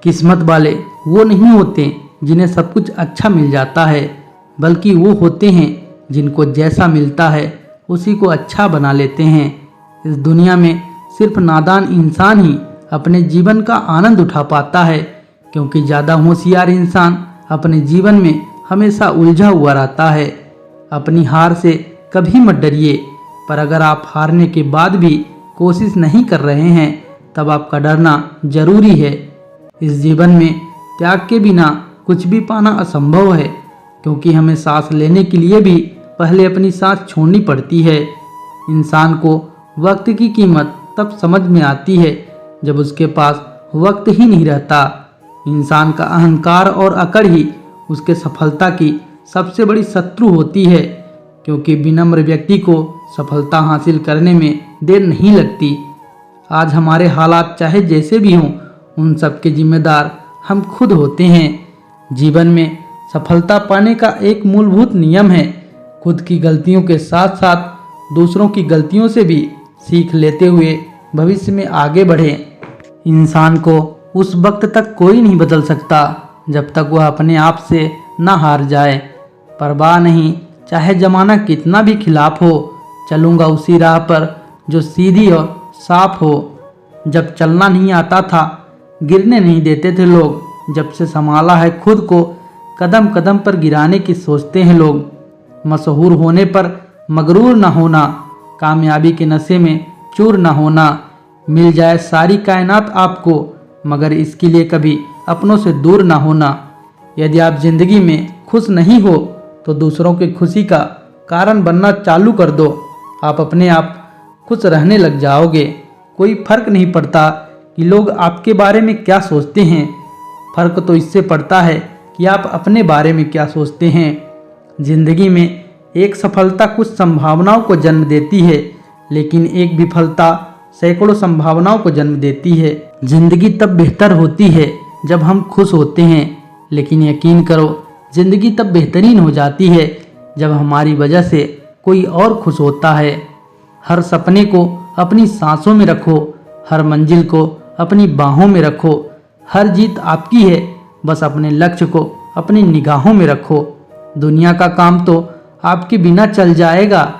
किस्मत वाले वो नहीं होते जिन्हें सब कुछ अच्छा मिल जाता है, बल्कि वो होते हैं जिनको जैसा मिलता है उसी को अच्छा बना लेते हैं। इस दुनिया में सिर्फ नादान इंसान ही अपने जीवन का आनंद उठा पाता है, क्योंकि ज़्यादा होशियार इंसान अपने जीवन में हमेशा उलझा हुआ रहता है। अपनी हार से कभी मत डरिए, पर अगर आप हारने के बाद भी कोशिश नहीं कर रहे हैं तब आपका डरना जरूरी है। इस जीवन में त्याग के बिना कुछ भी पाना असंभव है, क्योंकि हमें सांस लेने के लिए भी पहले अपनी सांस छोड़नी पड़ती है। इंसान को वक्त की कीमत तब समझ में आती है जब उसके पास वक्त ही नहीं रहता। इंसान का अहंकार और अकड़ ही उसके सफलता की सबसे बड़ी शत्रु होती है, क्योंकि विनम्र व्यक्ति को सफलता हासिल करने में देर नहीं लगती। आज हमारे हालात चाहे जैसे भी हों, उन सब के जिम्मेदार हम खुद होते हैं। जीवन में सफलता पाने का एक मूलभूत नियम है, खुद की गलतियों के साथ साथ दूसरों की गलतियों से भी सीख लेते हुए भविष्य में आगे बढ़ें। इंसान को उस वक्त तक कोई नहीं बदल सकता जब तक वह अपने आप से ना हार जाए। परवाह नहीं, चाहे जमाना कितना भी खिलाफ हो, चलूँगा उसी राह पर जो सीधी और साफ हो। जब चलना नहीं आता था, गिरने नहीं देते थे लोग। जब से संभाला है खुद को, कदम कदम पर गिराने की सोचते हैं लोग। मशहूर होने पर मगरूर ना होना, कामयाबी के नशे में चूर ना होना। मिल जाए सारी कायनात आपको, मगर इसके लिए कभी अपनों से दूर ना होना। यदि आप जिंदगी में खुश नहीं हो तो दूसरों की खुशी का कारण बनना चालू कर दो। आप अपने आप खुश रहने लग जाओगे। कोई फर्क नहीं पड़ता कि लोग आपके बारे में क्या सोचते हैं, फर्क तो इससे पड़ता है कि आप अपने बारे में क्या सोचते हैं। जिंदगी में एक सफलता कुछ संभावनाओं को जन्म देती है, लेकिन एक विफलता सैकड़ों संभावनाओं को जन्म देती है। जिंदगी तब बेहतर होती है जब हम खुश होते हैं, लेकिन यकीन करो जिंदगी तब बेहतरीन हो जाती है जब हमारी वजह से कोई और खुश होता है। हर सपने को अपनी सांसों में रखो, हर मंजिल को अपनी बाहों में रखो। हर जीत आपकी है, बस अपने लक्ष्य को अपनी निगाहों में रखो। दुनिया का काम तो आपके बिना चल जाएगा,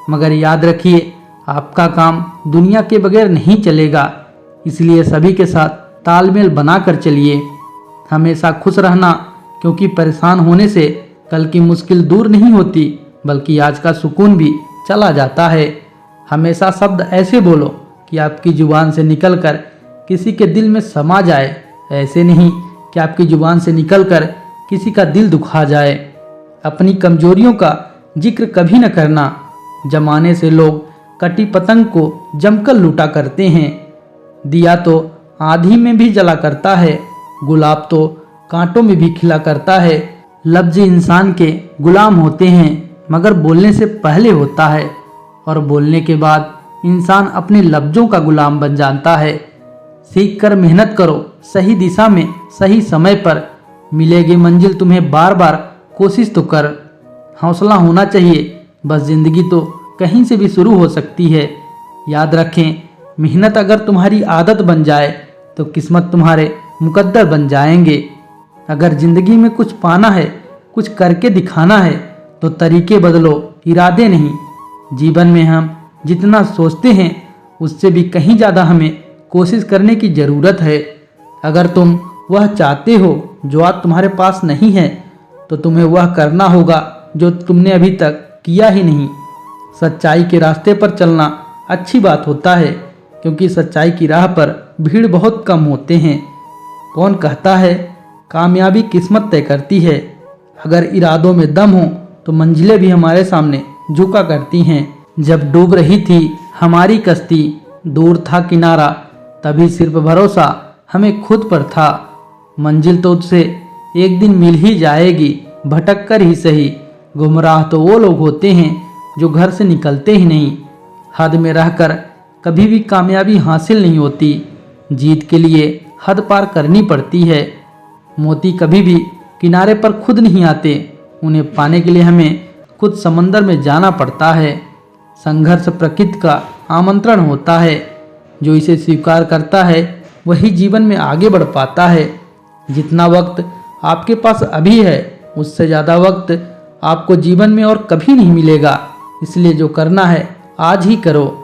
मगर याद रखिए आपका काम दुनिया के बगैर नहीं चलेगा। इसलिए सभी के साथ तालमेल बनाकर चलिए। हमेशा खुश रहना, क्योंकि परेशान होने से कल की मुश्किल दूर नहीं होती, बल्कि आज का सुकून भी चला जाता है। हमेशा शब्द ऐसे बोलो कि आपकी जुबान से निकलकर किसी के दिल में समा जाए, ऐसे नहीं कि आपकी जुबान से निकलकर किसी का दिल दुखा जाए। अपनी कमजोरियों का जिक्र कभी न करना। जमाने से लोग कटी पतंग को जमकर लूटा करते हैं। दिया तो आंधी में भी जला करता है, गुलाब तो कांटों में भी खिला करता है। लफ्ज इंसान के गुलाम होते हैं, मगर बोलने से पहले होता है, और बोलने के बाद इंसान अपने लफ्जों का गुलाम बन जाता है। सीख कर मेहनत करो, सही दिशा में सही समय पर मिलेगी मंजिल तुम्हें। बार बार कोशिश तो कर। हौसला होना चाहिए, बस जिंदगी तो कहीं से भी शुरू हो सकती है। याद रखें, मेहनत अगर तुम्हारी आदत बन जाए तो किस्मत तुम्हारे मुकद्दर बन जाएंगे। अगर जिंदगी में कुछ पाना है, कुछ करके दिखाना है, तो तरीके बदलो, इरादे नहीं। जीवन में हम जितना सोचते हैं उससे भी कहीं ज़्यादा हमें कोशिश करने की ज़रूरत है। अगर तुम वह चाहते हो जो आज तुम्हारे पास नहीं है, तो तुम्हें वह करना होगा जो तुमने अभी तक किया ही नहीं। सच्चाई के रास्ते पर चलना अच्छी बात होता है, क्योंकि सच्चाई की राह पर भीड़ बहुत कम होते हैं। कौन कहता है कामयाबी किस्मत तय करती है। अगर इरादों में दम हो तो मंजिलें भी हमारे सामने झुका करती हैं। जब डूब रही थी हमारी कश्ती, दूर था किनारा, तभी सिर्फ भरोसा हमें खुद पर था। मंजिल तो उससे एक दिन मिल ही जाएगी, भटक कर ही सही। गुमराह तो वो लोग होते हैं जो घर से निकलते ही नहीं। हद में रहकर कभी भी कामयाबी हासिल नहीं होती। जीत के लिए हद पार करनी पड़ती है। मोती कभी भी किनारे पर खुद नहीं आते, उन्हें पाने के लिए हमें खुद समंदर में जाना पड़ता है। संघर्ष प्रकृति का आमंत्रण होता है, जो इसे स्वीकार करता है वही जीवन में आगे बढ़ पाता है। जितना वक्त आपके पास अभी है उससे ज़्यादा वक्त आपको जीवन में और कभी नहीं मिलेगा। इसलिए जो करना है आज ही करो।